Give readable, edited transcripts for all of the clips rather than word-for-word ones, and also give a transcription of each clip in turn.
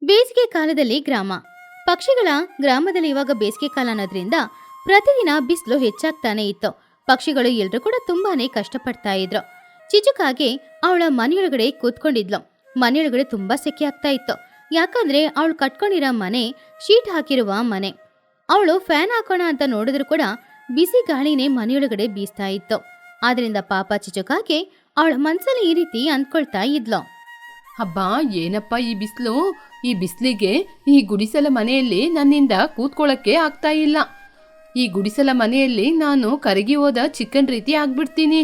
ಬೇಸಿಗೆ ಕಾಲದಲ್ಲಿ ಪಕ್ಷಿಗಳ ಗ್ರಾಮದಲ್ಲಿ ಇವಾಗ ಬೇಸಿಗೆ ಕಾಲ ಅನ್ನೋದ್ರಿಂದ ಪ್ರತಿದಿನ ಬಿಸಿಲು ಹೆಚ್ಚಾಗ್ತಾನೆ ಇತ್ತು. ಪಕ್ಷಿಗಳು ಎಲ್ರೂ ಕೂಡ ತುಂಬಾನೇ ಕಷ್ಟಪಡ್ತಾ ಇದ್ರು. ಚಿಚುಕಾಗೆ ಅವಳ ಮನೆಯೊಳಗಡೆ ಕೂತ್ಕೊಂಡಿದ್ಲು. ಮನೆಯೊಳಗಡೆ ತುಂಬಾ ಸೆಕೆ ಆಗ್ತಾ ಇತ್ತು. ಯಾಕಂದ್ರೆ ಅವಳು ಕಟ್ಕೊಂಡಿರೋ ಮನೆ ಶೀಟ್ ಹಾಕಿರುವ ಮನೆ. ಅವಳು ಫ್ಯಾನ್ ಹಾಕೋಣ ಅಂತ ನೋಡಿದ್ರು ಕೂಡ ಬಿಸಿ ಗಾಳಿನೇ ಮನೆಯೊಳಗಡೆ ಬೀಸ್ತಾ ಇತ್ತು. ಆದ್ರಿಂದ ಪಾಪ ಚಿಚುಕಾಗೆ ಅವಳ ಮನ್ಸಲ್ಲಿ ಈ ರೀತಿ ಅಂದ್ಕೊಳ್ತಾ ಇದ್ಲು. ಹಬ್ಬಾ, ಏನಪ್ಪ ಈ ಬಿಸಿಲಿಗೆ ಈ ಗುಡಿಸಲ ಮನೆಯಲ್ಲಿ ನನ್ನಿಂದ ಕೂತ್ಕೊಳ್ಳಕ್ಕೆ ಆಗ್ತಾ ಇಲ್ಲ. ಈ ಗುಡಿಸಲ ಮನೆಯಲ್ಲಿ ನಾನು ಕರಗಿ ಹೋದ ಚಿಕನ್ ರೀತಿ ಆಗ್ಬಿಡ್ತೀನಿ.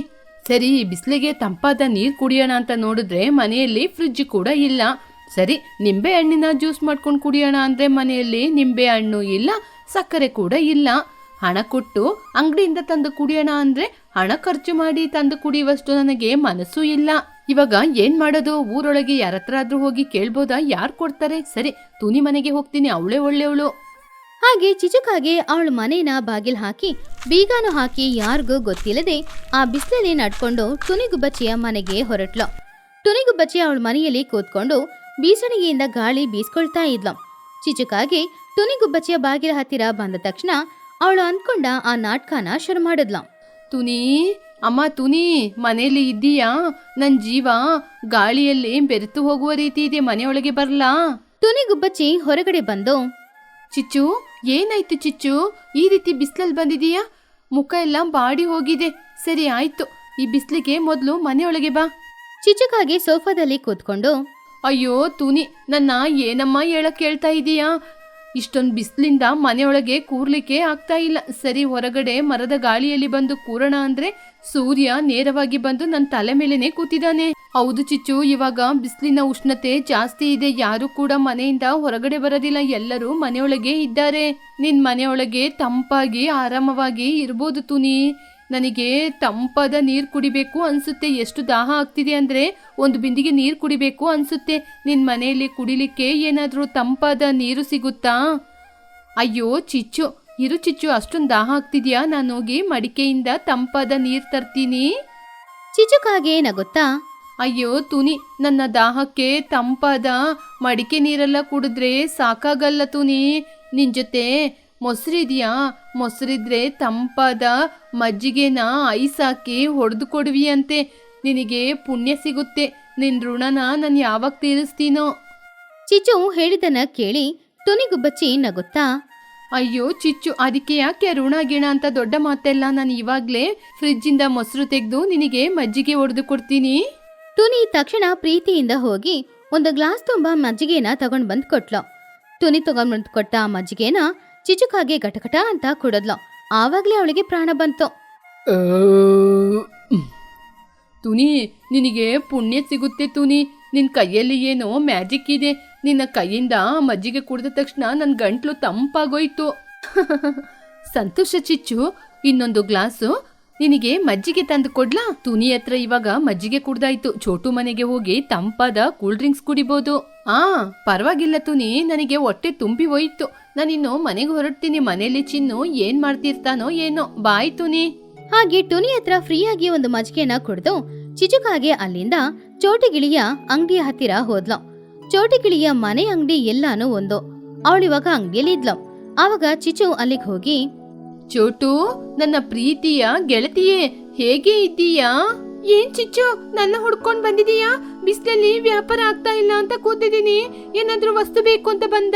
ಸರಿ, ಈ ಬಿಸಿಲಿಗೆ ತಂಪಾದ ನೀರು ಕುಡಿಯೋಣ ಅಂತ ನೋಡಿದ್ರೆ ಮನೆಯಲ್ಲಿ ಫ್ರಿಡ್ಜ್ ಕೂಡ ಇಲ್ಲ. ಸರಿ, ನಿಂಬೆ ಹಣ್ಣಿನ ಜ್ಯೂಸ್ ಮಾಡ್ಕೊಂಡು ಕುಡಿಯೋಣ ಅಂದ್ರೆ ಮನೆಯಲ್ಲಿ ನಿಂಬೆ ಹಣ್ಣು ಇಲ್ಲ, ಸಕ್ಕರೆ ಕೂಡ ಇಲ್ಲ. ಹಣ ಕೊಟ್ಟು ಅಂಗಡಿಯಿಂದ ತಂದು ಕುಡಿಯೋಣ ಅಂದ್ರೆ ಹಣ ಖರ್ಚು ಮಾಡಿ ತಂದು ಕುಡಿಯುವಷ್ಟು ನನಗೆ ಮನಸ್ಸು ಇಲ್ಲ. ಇವಾಗ ಏನ್ ಮಾಡೋದು? ಊರೊಳಗೆ ಯಾರತ್ರ ಆದ್ರೂ ಹೋಗಿ ಕೇಳ್ಬೋದಾ? ಯಾರು ಕೊಡ್ತಾರೆ? ಸರಿ, ತುನಿ ಮನೆಗೆ ಹೋಗ್ತೀನಿ, ಅವಳೇ ಒಳ್ಳೆಯವಳು. ಹಾಗೆ ಚಿಚುಕಾಗೆ ಅವಳ ಮನೇನ ಬಾಗಿಲು ಹಾಕಿ ಬೀಗಾನು ಹಾಕಿ ಯಾರಿಗೂ ಗೊತ್ತಿಲ್ಲದೆ ಆ ಬಿಸಿಲಲ್ಲಿ ನಡ್ಕೊಂಡು ತುನಿಗುಬ್ಬಚ್ಚಿಯ ಮನೆಗೆ ಹೊರಟ್ಲು. ತುನಿಗುಬ್ಬಚ್ಚಿ ಅವಳ ಮನೆಯಲ್ಲಿ ಕೂತ್ಕೊಂಡು ಬೀಸಣಿಗೆಯಿಂದ ಗಾಳಿ ಬೀಸ್ಕೊಳ್ತಾ ಇದ್ಲು. ಚಿಚುಕಾಗೆ ತುನಿಗುಬ್ಬಚ್ಚಿಯ ಬಾಗಿಲ ಹತ್ತಿರ ಬಂದ ತಕ್ಷಣ ಅವಳು ಅಂದ್ಕೊಂಡ ಆ ನಾಟಕನ ಶುರು ಮಾಡಿದ್ಲು. ತುನಿ, ಅಮ್ಮ ತುನಿ, ಮನೆಯಲ್ಲಿ ಇದ್ದೀಯಾ? ನನ್ ಜೀವ ಗಾಳಿಯಲ್ಲಿ ಬೆರೆತು ಹೋಗುವ ರೀತಿ ಇದೆ, ಮನೆಯೊಳಗೆ ಬರ್ಲಾ? ತುನಿಗುಬ್ಬಚ್ಚಿ ಹೊರಗಡೆ ಬಂದು, ಚಿಚ್ಚು, ಏನಾಯ್ತು ಚಿಚ್ಚು? ಈ ರೀತಿ ಬಿಸಿಲಲ್ಲಿ ಬಂದಿದೀಯಾ? ಮುಖ ಎಲ್ಲ ಬಾಡಿ ಹೋಗಿದೆ. ಸರಿ ಆಯ್ತು, ಈ ಬಿಸಿಲಿಗೆ ಮೊದಲು ಮನೆಯೊಳಗೆ ಬಾ. ಚಿಚುಕಾಗೆ ಸೋಫಾದಲ್ಲಿ ಕೂತ್ಕೊಂಡು, ಅಯ್ಯೋ ತುನಿ, ನನ್ನ ಏನಮ್ಮ ಹೇಳಕ್ ಕೇಳ್ತಾ ಇದೀಯಾ? ಇಷ್ಟೊಂದು ಬಿಸಿಲಿಂದ ಮನೆಯೊಳಗೆ ಕೂರ್ಲಿಕ್ಕೆ ಆಗ್ತಾ ಇಲ್ಲ. ಸರಿ, ಹೊರಗಡೆ ಮರದ ಗಾಳಿಯಲ್ಲಿ ಬಂದು ಕೂರೋಣ ಅಂದ್ರೆ ಸೂರ್ಯ ನೇರವಾಗಿ ಬಂದು ನನ್ನ ತಲೆ ಮೇಲೆನೆ ಕೂತಿದ್ದಾನೆ. ಹೌದು ಚಿಚ್ಚು, ಇವಾಗ ಬಿಸಿಲಿನ ಉಷ್ಣತೆ ಜಾಸ್ತಿ ಇದೆ. ಯಾರು ಕೂಡ ಮನೆಯಿಂದ ಹೊರಗಡೆ ಬರೋದಿಲ್ಲ, ಎಲ್ಲರೂ ಮನೆಯೊಳಗೆ ಇದ್ದಾರೆ. ನಿನ್ ಮನೆಯೊಳಗೆ ತಂಪಾಗಿ ಆರಾಮವಾಗಿ ಇರ್ಬೋದು ತುನಿ. ನನಗೆ ತಂಪಾದ ನೀರು ಕುಡಿಬೇಕು ಅನ್ಸುತ್ತೆ. ಎಷ್ಟು ದಾಹ ಆಗ್ತಿದೆ ಅಂದ್ರೆ ಒಂದು ಬಿಂದಿಗೆ ನೀರು ಕುಡಿಬೇಕು ಅನ್ಸುತ್ತೆ. ನಿನ್ ಮನೆಯಲ್ಲಿ ಕುಡಿಲಿಕ್ಕೆ ಏನಾದ್ರೂ ತಂಪಾದ ನೀರು ಸಿಗುತ್ತಾ? ಅಯ್ಯೋ ಚಿಚ್ಚು, ಇರು ಚಿಚ್ಚು, ಅಷ್ಟೊಂದು ದಾಹ ಆಗ್ತಿದ್ಯಾ? ನಾನು ಹೋಗಿ ಮಡಿಕೆಯಿಂದ ತಂಪಾದ ನೀರು ತರ್ತೀನಿ. ಚಿಚುಕಾಗೆ ನಗುತ್ತಾ, ಅಯ್ಯೋ ತುನಿ, ನನ್ನ ದಾಹಕ್ಕೆ ತಂಪಾದ ಮಡಿಕೆ ನೀರೆಲ್ಲ ಕುಡಿದ್ರೆ ಸಾಕಾಗಲ್ಲ ತುನಿ. ನಿನ್ ಜೊತೆ ಮೊಸರಿದ್ಯಾ? ಮೊಸರಿದ್ರೆ ತಂಪಾದ ಮಜ್ಜಿಗೆನ ಐಸ್ ಹಾಕಿ ಹೊಡೆದು ಕೊಡುವಿಯಂತೆ. ನಿನಗೆ ಪುಣ್ಯ ಸಿಗುತ್ತೆ. ನಿನ್ ಋಣನ ನಾನು ಯಾವಾಗ ತೀರಿಸ್ತೀನೋ? ಚಿಚ್ಚು ಹೇಳಿದನ್ನ ಕೇಳಿ ತುನಿಗುಬ್ಬಚ್ಚಿ ನಗುತ್ತಾ, ಅಯ್ಯೋ ಚಿಚ್ಚು, ಅದಕ್ಕೆ ಯಾಕೆ ಋಣ ಗಿಣ ಅಂತ ದೊಡ್ಡ ಮಾತೆಲ್ಲ. ನಾನು ಇವಾಗ್ಲೇ ಫ್ರಿಡ್ಜಿಂದ ಮೊಸರು ತೆಗೆದು ನಿನಗೆ ಮಜ್ಜಿಗೆ ಹೊಡೆದು ಕೊಡ್ತೀನಿ. ತುನಿ ತಕ್ಷಣ ಪ್ರೀತಿಯಿಂದ ಹೋಗಿ ಒಂದು ಗ್ಲಾಸ್ ತುಂಬಾ ಮಜ್ಜಿಗೆನ ತಗೊಂಡ್ ಬಂದ್ ಕೊಟ್ಲು. ತುನಿ ತಗೊಂಡ್ ಬಂದ್ ಕೊಟ್ಟ ಆ ಮಜ್ಜಿಗೆನ ಚಿಚುಕಾಗೆ ಗಟಗಟ ಅಂತ ಕುಡದ್ಲು. ಆವಾಗ್ಲೇ ಅವಳಿಗೆ ಪ್ರಾಣ ಬಂತು. ತುನಿ, ನಿನಗೆ ಪುಣ್ಯ ಸಿಗುತ್ತೆ ತುನಿ. ನಿನ್ ಕೈಯಲ್ಲಿ ಏನೋ ಮ್ಯಾಜಿಕ್ ಇದೆ. ನಿನ್ನ ಕೈಯಿಂದ ಮಜ್ಜಿಗೆ ಕುಡಿದ ತಕ್ಷಣ ನನ್ನ ಗಂಟ್ಲು ತಂಪಾಗೋಯ್ತು. ಸಂತೋಷ ಚಿಚ್ಚು, ಇನ್ನೊಂದು ಗ್ಲಾಸು ನಿನಗೆ ಮಜ್ಜಿಗೆ ತಂದು ಕೊಡ್ಲಾ? ತುನಿ ಹತ್ರ ಇವಾಗ ಮಜ್ಜಿಗೆ ಕುಡ್ದಾಯ್ತು. ಚೋಟು ಮನೆಗೆ ಹೋಗಿ ತಂಪಾದ ಕೂಲ್ ಡ್ರಿಂಕ್ಸ್ ಕುಡಿಬೋದು. ಪರವಾಗಿಲ್ಲ ತುನಿ, ನನಗೆ ಹೊಟ್ಟೆ ತುಂಬಿ ಹೋಯ್ತು. ನಾನಿನ್ನು ಮನೆಗೆ ಹೊರಡ್ತೀನಿ. ಮನೇಲಿ ಚಿನ್ನು ಏನ್ ಮಾಡ್ತಿರ್ತಾನೋ ಏನೋ. ಬಾಯ್ ತುನಿ. ಹಾಗೆ ಟುನಿ ಹತ್ರ ಫ್ರೀಯಾಗಿ ಒಂದು ಮಜ್ಜಿಗೆನ ಕುಡಿದು ಚಿಚುಕಾಗೆ ಅಲ್ಲಿಂದ ಚೋಟಿಗಿಳಿಯ ಅಂಗಡಿಯ ಹತ್ತಿರ ಹೋದ್ಲು. ಚೋಟಿಗಿಳಿಯ ಮನೆ ಅಂಗಡಿ ಎಲ್ಲಾನು ಒಂದು. ಅವಳಿವಾಗ ಅಂಗಡಿಯಲ್ಲಿ ಇದ್ಲು. ಆವಾಗ ಚಿಚು ಅಲ್ಲಿಗೆ ಹೋಗಿ, ಚೋಟು, ನನ್ನ ಪ್ರೀತಿಯ ಗೆಳತಿಯೇ, ಹೇಗೆ ಇದ್ದೀಯಾ? ಏನ್ ಚಿಚ್ಚು, ನನ್ನ ಹುಡ್ಕೊಂಡ್ ಬಂದಿದೀಯಾ? ಬಿಸಿಲಲ್ಲಿ ವ್ಯಾಪಾರ ಆಗ್ತಾ ಇಲ್ಲ ಅಂತ ಕೂತಿದ್ದೀನಿ. ಏನಾದ್ರೂ ವಸ್ತು ಬೇಕು ಅಂತ ಬಂದ?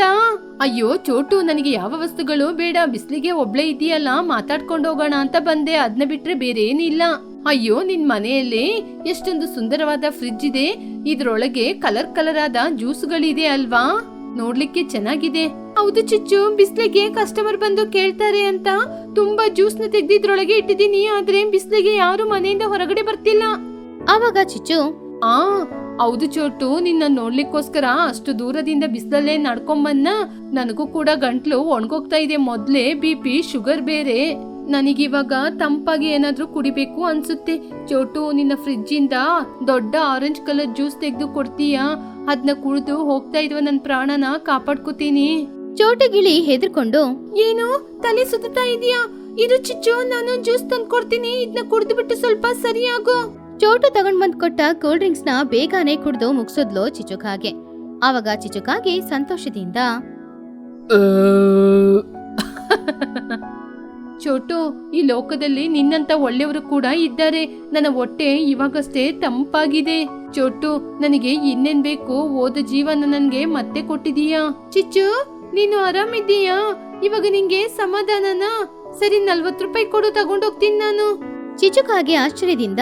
ಅಯ್ಯೋ ಚೋಟು, ನನಗೆ ಯಾವ ವಸ್ತುಗಳು ಬೇಡ. ಬಿಸಿಲಿಗೆ ಒಬ್ಳೆ ಇದೆಯಲ್ಲ, ಮಾತಾಡ್ಕೊಂಡು ಹೋಗೋಣ ಅಂತ ಬಂದೆ. ಅದನ್ನ ಬಿಟ್ರೆ ಬೇರೆ ಏನಿಲ್ಲ. ಅಯ್ಯೋ, ನಿನ್ ಮನೆಯಲ್ಲಿ ಎಷ್ಟೊಂದು ಸುಂದರವಾದ ಫ್ರಿಡ್ಜ್ ಇದೆ. ಇದ್ರೊಳಗೆ ಕಲರ್ ಕಲರ್ ಆದ ಜ್ಯೂಸ್ಗಳಿದೆ ಅಲ್ವಾ? ನೋಡ್ಲಿಕ್ಕೆ ಚೆನ್ನಾಗಿದೆ. ಹೌದು ಚಿಚ್ಚು, ಬಿಸ್ಲಿಗೆ ಕಸ್ಟಮರ್ ಬಂದು ಕೇಳ್ತಾರೆ ಅಂತ ತುಂಬಾ ಜ್ಯೂಸ್ ನ ತೆಗ್ದಿದ್ರೊಳಗೆ ಇಟ್ಟಿದ್ದೀನಿ. ಆದ್ರೆ ಬಿಸ್ಲಿಗೆ ಯಾರು ಮನೆಯಿಂದ ಹೊರಗಡೆ ಬರ್ತಿಲ್ಲ. ಆವಾಗ ಚಿಚ್ಚು, ಹೌದು ಚೋಟು, ನಿನ್ನ ನೋಡ್ಲಿಕ್ಕೋಸ್ಕರ ಅಷ್ಟು ದೂರದಿಂದ ಬಿಸಿಲಲ್ಲೇ ನಡ್ಕೊಂಬನ್ನ. ನನಗೂ ಕೂಡ ಗಂಟ್ಲು ಒಣಗೋಗ್ತಾ ಇದೆ. ಮೊದ್ಲೇ BP, ಶುಗರ್ ಬೇರೆ. ನನಗಿವಾಗ ತಂಪಾಗಿ ಏನಾದ್ರೂ ಕುಡಿಬೇಕು ಅನ್ಸುತ್ತೆ. ಚೋಟು, ನಿನ್ನ ಫ್ರಿಡ್ಜ್ ಇಂದ ದೊಡ್ಡ ಆರೆಂಜ್ ಕಲರ್ ಜ್ಯೂಸ್ ತೆಗೆದು ಕೊಡ್ತೀಯಾ? ಅದನ್ನ ಕುಡಿದು ಹೋಗ್ತಾ ಇರುವ ನನ್ನ ಪ್ರಾಣನ ಕಾಪಾಡ್ಕೋತೀನಿ. ಚೋಟಿಗಿಳಿ ಹೆದರ್ಕೊಂಡು, ಏನು ತಲೆ ಸುತ್ತಾ ಇದೆಯಾ? ಇರು ಚಿಚ್ಚು, ನಾನು ಜ್ಯೂಸ್ ತಂದ್ಕೊಡ್ತೀನಿ. ಇದನ್ನ ಕುಡಿದು ಬಿಟ್ಟು ಸ್ವಲ್ಪ ಸರಿಯಾಗೋ. ಚೋಟು ತಗೊಂಡ್ ಬಂದ್ ಕೊಟ್ಟ ಕೂಲ್ ಡ್ರಿಂಕ್ಸ್ ನ ಬೇಗನೆ ಕುಡ್ದು ಮುಗಿಸಿದ್ಲು ಚಿಚುಕಾಗೆ. ಆವಾಗ ಚಿಚುಕಾಗೆ ಸಂತೋಷದಿಂದ ಚೋಟು, ಈ ಲೋಕದಲ್ಲಿ ನಿನ್ನಂತ ಒಳ್ಳೆಯವರು ಕೂಡ ಇದ್ದಾರೆ. ನನ್ನ ಹೊಟ್ಟೆ ಇವಾಗಷ್ಟೇ ತಂಪಾಗಿದೆ. ಚೋಟು, ನನಗೆ ಇನ್ನೇನ್ ಬೇಕು? ಓದ ಜೀವನ ನನ್ಗೆ ಮತ್ತೆ ಕೊಟ್ಟಿದೀಯಾ? ಚಿಚ್ಚು, ನೀನು ಆರಾಮಿದ್ದೀಯಾ? ಇವಾಗ ನಿಂಗೆ ಸಮಾಧಾನನಾ? ಸರಿ, 40 ರೂಪಾಯಿ ಕೊಡು, ತಗೊಂಡೋಗ್ತೀನಿ ನಾನು. ಚಿಚುಕಾಗೆ ಆಶ್ಚರ್ಯದಿಂದ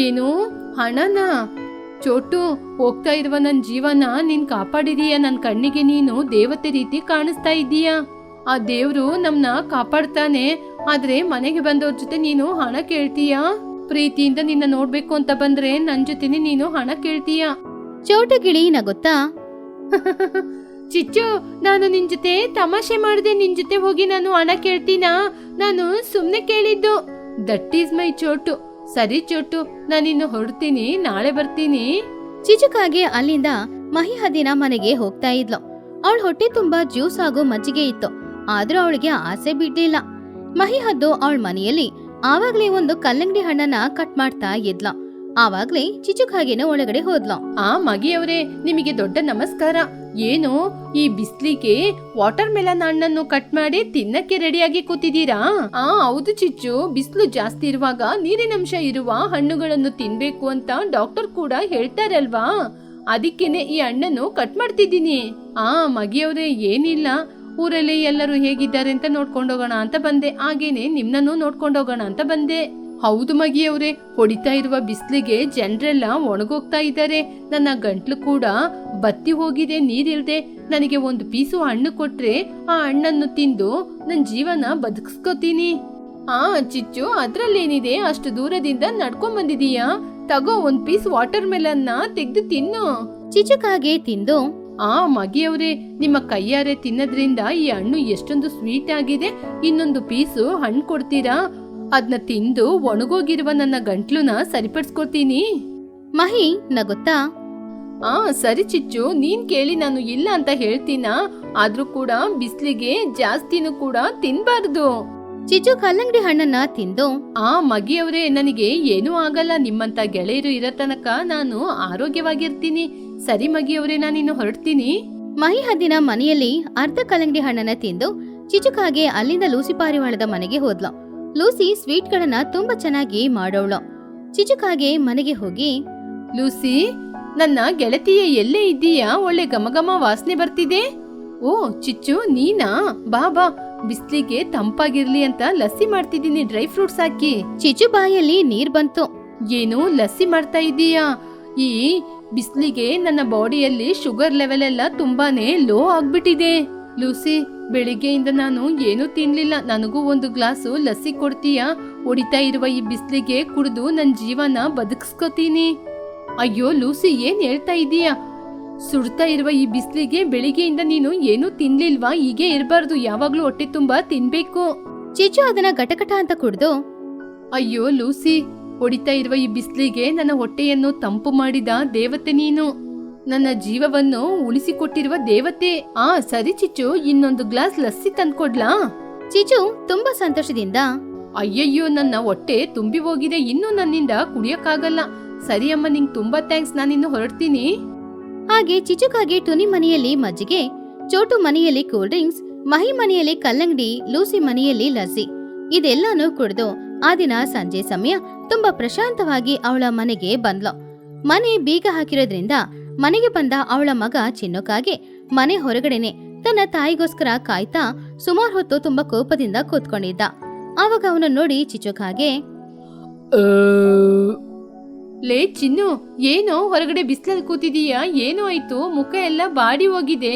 ಏನು, ಹಣನಾ? ಚೋಟು, ಹೋಗ್ತಾ ಇರುವ ನನ್ ಜೀವನ ನೀನ್ ಕಾಪಾಡಿದೀಯ. ನನ್ ಕಣ್ಣಿಗೆ ನೀನು ದೇವತೆ ರೀತಿ ಕಾಣಿಸ್ತಾ ಇದ್ದೀಯಾ. ಆ ದೇವ್ರು ನಮ್ನ ಕಾಪಾಡ್ತಾನೆ. ಆದ್ರೆ ಮನೆಗೆ ಬಂದವ್ರ ಜೊತೆ ನೀನು ಹಣ ಕೇಳ್ತೀಯಾ? ಪ್ರೀತಿಯಿಂದ ನಿನ್ನ ನೋಡ್ಬೇಕು ಅಂತ ಬಂದ್ರೆ ನನ್ ಜೊತೆನೆ ನೀನು ಹಣ ಕೇಳ್ತೀಯಾ? ಚೋಟು ಗಿಳಿ ನಗುತ್ತಾ ಚಿಚ್ಚು, ನಾನು ನಿನ್ ಜೊತೆ ತಮಾಷೆ ಮಾಡಿದೆ. ನಿನ್ ಜೊತೆ ಹೋಗಿ ನಾನು ಹಣ ಕೇಳ್ತೀನಾ? ನಾನು ಸುಮ್ನೆ ಕೇಳಿದ್ದು. That is my Chotu. ಸರಿ ಚೋಟು, ನಾನಿನ್ನು ಹೊರಡ್ತೀನಿ, ನಾಳೆ ಬರ್ತೀನಿ. ಚಿಚುಕಾಗೆ ಅಲ್ಲಿಂದ ಮಹಿಹದ್ದಿನ ಮನೆಗೆ ಹೋಗ್ತಾ ಇದ್ಲು. ಅವಳ ಹೊಟ್ಟೆ ತುಂಬಾ ಜ್ಯೂಸ್ ಹಾಗೂ ಮಜ್ಜಿಗೆ ಇತ್ತು. ಆದ್ರೂ ಅವಳಿಗೆ ಆಸೆ ಬಿಡ್ಲಿಲ್ಲ. ಮಹಿಹದ್ದು ಅವಳ ಮನೆಯಲ್ಲಿ ಆವಾಗ್ಲೇ ಒಂದು ಕಲ್ಲಂಗಡಿ ಹಣ್ಣನ್ನ ಕಟ್ ಮಾಡ್ತಾ ಇದ್ಲ. ಆವಾಗ್ಲೇ ಚಿಚುಕಾಗೆನ ಒಳಗಡೆ ಹೋದ್ಲು. ಮಗಿಯವ್ರೆ, ನಿಮಗೆ ದೊಡ್ಡ ನಮಸ್ಕಾರ. ಏನು, ಈ ಬಿಸ್ಲಿಗೆ ವಾಟರ್ ಮೆಲನ್ ಹಣ್ಣನ್ನು ಕಟ್ ಮಾಡಿ ತಿನ್ನಕ್ಕೆ ರೆಡಿಯಾಗಿ ಕೂತಿದ್ದೀರಾ? ಹೌದು ಚಿಚ್ಚು, ಬಿಸಿಲು ಜಾಸ್ತಿ ಇರುವಾಗ ನೀರಿನಂಶ ಇರುವ ಹಣ್ಣುಗಳನ್ನು ತಿನ್ಬೇಕು ಅಂತ ಡಾಕ್ಟರ್ ಕೂಡ ಹೇಳ್ತಾರಲ್ವಾ, ಅದಕ್ಕೇನೆ ಈ ಹಣ್ಣನ್ನು ಕಟ್ ಮಾಡ್ತಿದ್ದೀನಿ. ಮಗಿಯವ್ರೆ, ಏನಿಲ್ಲ, ಊರಲ್ಲಿ ಎಲ್ಲರೂ ಹೇಗಿದ್ದಾರೆ ಅಂತ ನೋಡ್ಕೊಂಡೋಗೋಣ ಅಂತ ಬಂದೆ. ಹಾಗೇನೆ ನಿಮ್ನನ್ನು ನೋಡ್ಕೊಂಡೋಗೋಣ ಅಂತ ಬಂದೆ. ಹೌದು ಮಗಿಯವ್ರೆ, ಹೊಡಿತಾ ಇರುವ ಬಿಸಿಲಿಗೆ ಜನರೆಲ್ಲ ಒಣಗೋಗ್ತಾ ಇದ್ದಾರೆ. ನನ್ನ ಗಂಟ್ಲು ಕೂಡ ಬತ್ತಿ ಹೋಗಿದೆ, ನೀರಿಲ್ದೆ. ನನಗೆ ಒಂದು ಪೀಸು ಹಣ್ಣು ಕೊಟ್ರೆ ಆ ಹಣ್ಣನ್ನು ತಿಂದು ನನ್ ಜೀವನ ಬದುಕಿಸ್ಕೋತೀನಿ. ಚಿಚ್ಚು, ಅದ್ರಲ್ಲೇನಿದೆ? ಅಷ್ಟು ದೂರದಿಂದ ನಡ್ಕೊಂಡ್ ಬಂದಿದೀಯಾ? ತಗೋ, ಒಂದ್ ಪೀಸ್ ವಾಟರ್ ಮೆಲನ್ನ ತೆಗ್ದು ತಿನ್ನು. ಚಿಚುಕಾಗೆ ತಿಂದು ಮಗಿಯವ್ರೆ, ನಿಮ್ಮ ಕೈಯಾರೆ ತಿನ್ನೋದ್ರಿಂದ ಈ ಹಣ್ಣು ಎಷ್ಟೊಂದು ಸ್ವೀಟ್ ಆಗಿದೆ. ಇನ್ನೊಂದು ಪೀಸು ಹಣ್ಣು ಕೊಡ್ತೀರಾ? ಅದನ್ನ ತಿಂದು ಒಣಗೋಗಿರುವ ನನ್ನ ಗಂಟ್ಲುನ ಸರಿಪಡಿಸ್ಕೊತೀನಿ. ಮಹಿ ನಗುತ್ತಾ ಸರಿ ಚಿಚ್ಚು, ನೀನ್ ಕೇಳಿ ನಾನು ಇಲ್ಲ ಅಂತ ಹೇಳ್ತೀನಾ? ಆದ್ರೂ ಕೂಡ ಬಿಸ್ಲಿಗೆ ಜಾಸ್ತಿನೂ ಕೂಡ ತಿನ್ಬಾರ್ದು. ಚಿಚ್ಚು ಕಲ್ಲಂಗಡಿ ಹಣ್ಣನ್ನ ತಿಂದು ಮಗಿಯವ್ರೆ, ನನಗೆ ಏನೂ ಆಗಲ್ಲ. ನಿಮ್ಮಂತ ಗೆಳೆಯರು ಇರೋ ತನಕ ನಾನು ಆರೋಗ್ಯವಾಗಿರ್ತೀನಿ. ಸರಿ ಮಗಿಯವ್ರೆ, ನಾನಿನ್ನು ಹೊರಡ್ತೀನಿ. ಮಹಿಹದ್ದಿನ ಮನೆಯಲ್ಲಿ ಅರ್ಧ ಕಲ್ಲಂಗಡಿ ಹಣ್ಣನ್ನ ತಿಂದು ಚಿಚುಕಾಗೆ ಅಲ್ಲಿಂದ ಲೂಸಿ ಪಾರಿವಾಳದ ಮನೆಗೆ ಹೋದ್ಲು. ಲೂಸಿ ಸ್ವೀಟ್ಗಳನ್ನ ತುಂಬಾ ಚೆನ್ನಾಗಿ ಮಾಡೋಳು. ಚಿಚುಕಾಗೆ ಮನೆಗೆ ಹೋಗಿ, ಲೂಸಿ, ನನ್ನ ಗೆಳತಿಯ ಎಲ್ಲೇ ಇದ್ದೀಯಾ? ಒಳ್ಳೆ ಘಮಘಮ ವಾಸನೆ ಬರ್ತಿದೆ. ಓ ಚಿಚ್ಚು, ನೀನಾ? ಬಾ ಬಾ, ಬಿಸ್ಲಿಗೆ ತಂಪಾಗಿರ್ಲಿ ಅಂತ ಲಸ್ಸಿ ಮಾಡ್ತಿದ್ದೀನಿ, ಡ್ರೈ ಫ್ರೂಟ್ಸ್ ಹಾಕಿ. ಚಿಚು ಬಾಯಲ್ಲಿ ನೀರ್ ಬಂತು. ಏನು ಲಸ್ಸಿ ಮಾಡ್ತಾ ಇದ್ದೀಯಾ? ಈ ಬಿಸ್ಲಿಗೆ ನನ್ನ ಬಾಡಿಯಲ್ಲಿ ಶುಗರ್ ಲೆವೆಲ್ ಎಲ್ಲ ತುಂಬಾನೇ ಲೋ ಆಗ್ಬಿಟ್ಟಿದೆ. ಲೂಸಿ, ಬೆಳಿಗ್ಗೆಯಿಂದ ನಾನು ಏನೂ ತಿನ್ಲಿಲ್ಲ. ನನಗೂ ಒಂದು ಗ್ಲಾಸು ಲಸ್ಸಿ ಕೊಡ್ತೀಯಾ? ಹೊಡಿತಾ ಇರುವ ಈ ಬಿಸ್ಲಿಗೆ ಕುಡಿದು ನನ್ ಜೀವನ ಬದುಕಿಸ್ಕೋತೀನಿ. ಅಯ್ಯೋ ಲೂಸಿ, ಏನ್ ಹೇಳ್ತಾ ಇದೀಯಾ? ಸುಡ್ತಾ ಇರುವ ಈ ಬಿಸ್ಲಿಗೆ ಬೆಳಿಗ್ಗೆಯಿಂದ ನೀನು ಏನೂ ತಿನ್ಲಿಲ್ವಾ? ಹೀಗೆ ಇರಬಾರ್ದು, ಯಾವಾಗ್ಲೂ ಹೊಟ್ಟೆ ತುಂಬಾ ತಿನ್ಬೇಕು. ಚಿಚು ಅದನ್ನ ಗಟಗಟ ಅಂತ ಕುಡ್ದು, ಅಯ್ಯೋ ಲೂಸಿ, ಹೊಡಿತಾ ಇರುವ ಈ ಬಿಸ್ಲಿಗೆ ನನ್ನ ಹೊಟ್ಟೆಯನ್ನು ತಂಪು ಮಾಡಿದ ದೇವತೆ ನೀನು. ನನ್ನ ಜೀವವನ್ನು ಉಳಿಸಿಕೊಟ್ಟಿರುವ ದೇವತೆ. ಸರಿ ಚಿಚ್ಚು, ಇನ್ನೊಂದು ಗ್ಲಾಸ್ ಲಸ್ಸಿ ತಂದ್ಕೊಡ್ಲಾ? ಚಿಚು ತುಂಬಾ ಸಂತೋಷದಿಂದ, ಅಯ್ಯಯ್ಯೋ, ನನ್ನ ಹೊಟ್ಟೆ ತುಂಬಿ ಹೋಗಿದೆ, ಇನ್ನು ನನ್ನಿಂದ ಕುಡಿಯಕ್ಕಾಗಲ್ಲ. ಸರಿ ಅಮ್ಮ, ನಿಂಗೆ ತುಂಬಾ ಥ್ಯಾಂಕ್ಸ್, ನಾನಿನ್ನು ಹೊರಡ್ತೀನಿ. ಹಾಗೆ ಚಿಚುಕಾಗೆ ಟುನಿ ಮನೆಯಲ್ಲಿ ಮಜ್ಜಿಗೆ, ಚೋಟು ಮನೆಯಲ್ಲಿ ಕೂಲ್ ಡ್ರಿಂಕ್ಸ್, ಮಹಿ ಮನೆಯಲ್ಲಿ ಕಲ್ಲಂಗಡಿ, ಲೂಸಿ ಮನೆಯಲ್ಲಿ ಲಸ್ಸಿ ಇದೆಲ್ಲಾನು ಕುಡಿದು ಆ ದಿನ ಸಂಜೆ ಸಮಯ ತುಂಬಾ ಪ್ರಶಾಂತವಾಗಿ ಅವಳ ಮನೆಗೆ ಬಂದ್ಲು. ಮನೆ ಬೀಗ ಹಾಕಿರೋದ್ರಿಂದ ಮನೆಗೆ ಬಂದ ಅವಳ ಮಗ ಚಿನ್ನುಕಾಗೆ ಮನೆ ಹೊರಗಡೆನೆ ತನ್ನ ತಾಯಿಗೋಸ್ಕರ ಕಾಯ್ತಾ ಸುಮಾರು ಹೊತ್ತು ತುಂಬಾ ಕೋಪದಿಂದ ಕೂತ್ಕೊಂಡಿದ್ದ. ಆವಾಗ ಅವನು ನೋಡಿ ಚಿಚುಕಾಗೆ, ಲೇ ಚಿನ್ನು, ಏನೋ ಹೊರಗಡೆ ಬಿಸಿಲಲ್ಲಿ ಕೂತಿದೀಯಾ? ಏನೋ ಆಯ್ತು? ಮುಖ ಎಲ್ಲ ಬಾಡಿ ಹೋಗಿದೆ.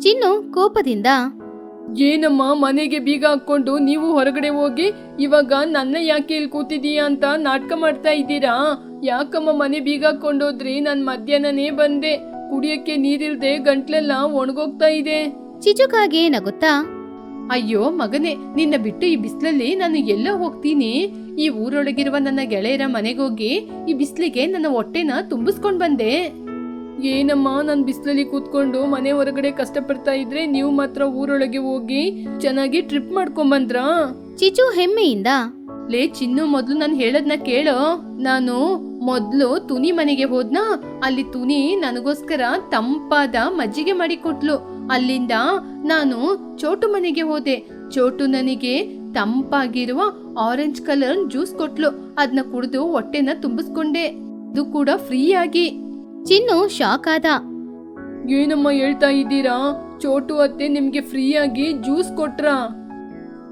ಚಿನ್ನು ಕೋಪದಿಂದ, ಏನಮ್ಮ, ಮನೆಗೆ ಬೀಗ ಹಾಕೊಂಡು ನೀವು ಹೊರಗಡೆ ಹೋಗಿ ಇವಾಗ ನನ್ನ ಯಾಕೆ ಇಲ್ಲಿ ಕೂತಿದೀಯಾ ಅಂತ ನಾಟಕ ಮಾಡ್ತಾ ಇದ್ದೀರಾ? ಯಾಕಮ್ಮ ಮನೆ ಬೀಗ ಹಾಕೊಂಡೋದ್ರಿ? ನಾನ್ ಮಧ್ಯಾಹ್ನನೇ ಬಂದೆ, ಕುಡಿಯಕ್ಕೆ ನೀರಿಲ್ದೆ ಗಂಟ್ಲೆಲ್ಲ ಒಣಗೋಗ್ತಾ ಇದೆ. ಚಿಚುಕಾಗೆ ನಗುತ್ತಾ, ಅಯ್ಯೋ ಮಗನೇ, ನಿನ್ನ ಬಿಟ್ಟು ಈ ಬಿಸಿಲಲ್ಲಿ ನಾನು ಎಲ್ಲೋ ಹೋಗ್ತೀನಿ? ಈ ಊರೊಳಗಿರುವ ನನ್ನ ಗೆಳೆಯರ ಮನೆಗೋಗಿ ಈ ಬಿಸಿಲಿಗೆ ನನ್ನ ಹೊಟ್ಟೆನ ತುಂಬಿಸ್ಕೊಂಡ್ ಬಂದೆ. ಏನಮ್ಮ, ನಾನ್ ಬಿಸಿಲಲ್ಲಿ ಕೂತ್ಕೊಂಡು ಮನೆ ಹೊರಗಡೆ ಕಷ್ಟಪಡ್ತಾ ಇದ್ರೆ ನೀವು ಮಾತ್ರ ಊರೊಳಗೆ ಹೋಗಿ ಚೆನ್ನಾಗಿ ಟ್ರಿಪ್ ಮಾಡ್ಕೊಂಡ್ ಬಂದ್ರಾ? ಚಿಚು ಹೆಮ್ಮೆಯಿಂದ, ಲೇ ಚಿನ್ನು, ಮೊದ್ಲು ನಾನು ಹೇಳದ್ನ ಕೇಳೋ. ನಾನು ಮೊದ್ಲು ತುನಿ ಮನೆಗೆ ಹೋದ್ನಾ, ಅಲ್ಲಿ ತುನಿ ನನಗೋಸ್ಕರ ತಂಪಾದ ಮಜ್ಜಿಗೆ ಮಾಡಿಕೊಟ್ಲು. ಅಲ್ಲಿಂದ ನಾನು ಚೋಟು ಮನೆಗೆ ಹೋದೆ. ಚೋಟು ನನಗೆ ತಂಪಾಗಿರುವ ಆರೆಂಜ್ ಕಲರ್ ಜ್ಯೂಸ್ ಕೊಟ್ಲು. ಅದನ್ನ ಕುಡಿದು ಹೊಟ್ಟೆನ ತುಂಬಿಸ್ಕೊಂಡೆ, ಅದು ಕೂಡ ಫ್ರೀ ಆಗಿ. ಚಿನ್ನು ಶಾಕ್ ಆದ. ಏನಮ್ಮ ಹೇಳ್ತಾ ಇದ್ದೀರಾ? ಚೋಟು ಅತ್ತೆ ನಿಮ್ಗೆ ಫ್ರೀ ಆಗಿ ಜ್ಯೂಸ್ ಕೊಟ್ರಾ?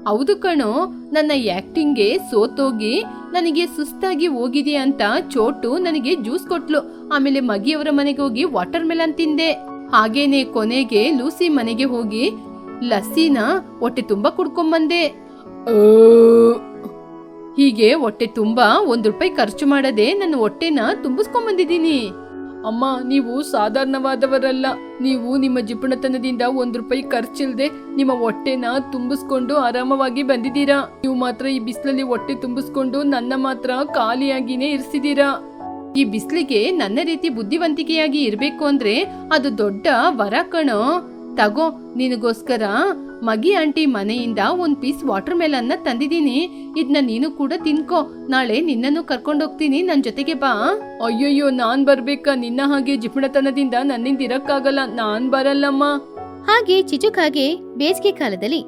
ಹೌದು ಕಣೋ, ನನ್ನ ಆಕ್ಟಿಂಗ್ಗೆ ಸೋತೋಗಿ ನನಗೆ ಸುಸ್ತಾಗಿ ಹೋಗಿದೆ ಅಂತ ಚೋಟು ನನಗೆ ಜ್ಯೂಸ್ ಕೊಟ್ಲು. ಆಮೇಲೆ ಮಗಿಯವರ ಮನೆಗೆ ಹೋಗಿ ವಾಟರ್ ಮೆಲನ್ ತಿಂದೆ. ಹಾಗೇನೆ ಕೊನೆಗೆ ಲೂಸಿ ಮನೆಗೆ ಹೋಗಿ ಲಸ್ಸಿನ ಹೊಟ್ಟೆ ತುಂಬಾ ಕುಡ್ಕೊಂಬಂದೆ. ಹೀಗೆ ಹೊಟ್ಟೆ ತುಂಬಾ ₹1 ಖರ್ಚು ಮಾಡದೆ ನನ್ನ ಹೊಟ್ಟೆನ ತುಂಬಿಸ್ಕೊಂಬಂದಿದ್ದೀನಿ. ಅಮ್ಮ, ನೀವು ಸಾಧಾರಣವಾದವರಲ್ಲ. ನೀವು ನಿಮ್ಮ ಜಿಪುಣತನದಿಂದ ₹1 ಖರ್ಚಿಲ್ದೆ ನಿಮ್ಮ ಹೊಟ್ಟೆನ ತುಂಬಿಸ್ಕೊಂಡು ಆರಾಮವಾಗಿ ಬಂದಿದ್ದೀರಾ. ನೀವು ಮಾತ್ರ ಈ ಬಿಸಿಲಲ್ಲಿ ಹೊಟ್ಟೆ ತುಂಬಿಸ್ಕೊಂಡು ನನ್ನ ಮಾತ್ರ ಖಾಲಿಯಾಗಿನೇ ಇರಿಸಿದೀರಾ. ಈ ಬಿಸಿಲಿಗೆ ನನ್ನ ರೀತಿ ಬುದ್ಧಿವಂತಿಕೆಯಾಗಿ ಇರ್ಬೇಕು ಅಂದ್ರೆ ಅದು ದೊಡ್ಡ ವರ ಕಣೋ. ತಗೋ, ನಿನಗೋಸ್ಕರ ಮಗಿ ಆಂಟಿ ಮನೆಯಿಂದ 1 ಪೀಸ್ ವಾಟರ್ ಮೆಲನ್ನ ತಂದಿದ್ದೀನಿ. ಇದನ್ನ ನೀನು ಕೂಡ ತಿನ್ಕೋ. ನಾಳೆ ನಿನ್ನನ್ನು ಕರ್ಕೊಂಡೋಗ್ತೀನಿ, ನನ್ ಜೊತೆಗೆ ಬಾ. ಅಯ್ಯಯ್ಯೋ, ನಾನ್ ಬರ್ಬೇಕಾ? ನಿನ್ನ ಹಾಗೆ ಜಿಪುಣತನದಿಂದ ನನ್ನಿಂದ ಇರಕ್ಕಾಗಲ್ಲ, ನಾನ್ ಬರಲ್ಲಮ್ಮ. ಹಾಗೆ ಚಿಚುಕಾಗೆ ಬೇಸಿಗೆ ಕಾಲದಲ್ಲಿ